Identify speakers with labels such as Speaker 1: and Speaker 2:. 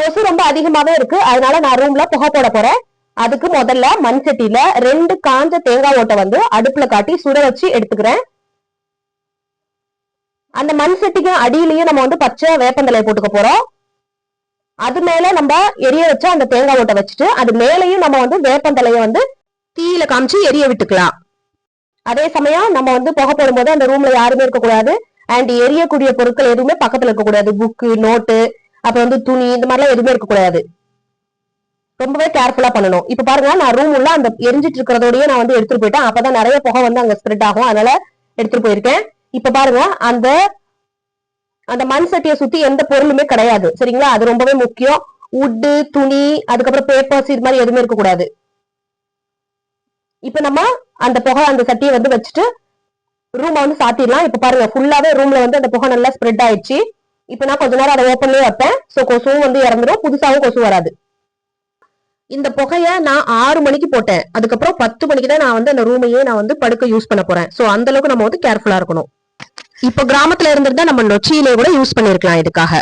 Speaker 1: கொசு ரொம்ப அதிகமாவே இருக்கு. அதனால நான் ரூம்ல புகை போட போறேன். அதுக்கு முதல்ல மண் சட்டியில 2 காஞ்ச தேங்காய் ஓட்டை வந்து அடுப்புல காட்டி சுட வச்சு எடுத்துக்கிறேன். அந்த மண் சட்டிக்கு அடியிலயும் நம்ம வந்து பச்சை வேப்பந்தலையை போட்டுக்க போறோம். அது மேல நம்ம எரிய வச்ச அந்த தேங்காய் ஓட்டை வச்சுட்டு அது மேலையும் நம்ம வந்து வேப்பந்தலையை வந்து தீயில காமிச்சு எரிய விட்டுக்கலாம். அதே சமயம் நம்ம வந்து புகை போடும்போது அந்த ரூம்ல யாருமே இருக்கக்கூடாது. அண்ட் எரியக்கூடிய பொருட்கள் எதுவுமே பக்கத்துல இருக்கக்கூடாது. புக்கு, நோட்டு, அப்புறம் வந்து துணி, இந்த மாதிரிலாம் எதுவுமே இருக்கக்கூடாது. ரொம்பவே கேர்ஃபுல்லா பண்ணணும். இப்ப பாருங்க, நான் ரூம் உள்ள அந்த எரிஞ்சிட்டு இருக்கிறதோடய நான் வந்து எடுத்துட்டு போயிட்டேன். அப்பதான் நிறைய புகை வந்து அங்க ஸ்ப்ரெட் ஆகும். அதனால எடுத்துட்டு போயிருக்கேன். இப்ப பாருங்க, அந்த அந்த மண் சட்டியை சுத்தி எந்த பொருளுமே கிடையாது. சரிங்களா? அது ரொம்பவே முக்கியம். உட்டு, துணி, அதுக்கப்புறம் பேப்பர்ஸ், இது மாதிரி எதுவுமே இருக்கக்கூடாது. இப்ப நம்ம அந்த புகை அந்த சட்டியை வந்து வச்சுட்டு ரூமை வந்து சாத்திடலாம். இப்ப பாருங்க, ஃபுல்லாவே ரூம்ல வந்து அந்த புகை நல்லா ஸ்ப்ரெட் ஆயிடுச்சு. இப்ப நான் கொஞ்ச நேரம் அதை ஓப்பன்லயே வைப்பேன். சோ கொசுவும் வந்து இறந்துடும், புதுசாவும் கொசு வராது. இந்த புகைய நான் 6 மணிக்கு போட்டேன். அதுக்கப்புறம் 10 மணிக்கு தான் நான் வந்து அந்த ரூமையே நான் வந்து படுக்க யூஸ் பண்ண போறேன். சோ அந்த அளவுக்கு நம்ம வந்து கேர்ஃபுல்லா இருக்கணும். இப்ப கிராமத்துல இருந்திருந்தா நம்ம நொச்சியிலே கூட யூஸ் பண்ணிருக்கலாம் இதுக்காக.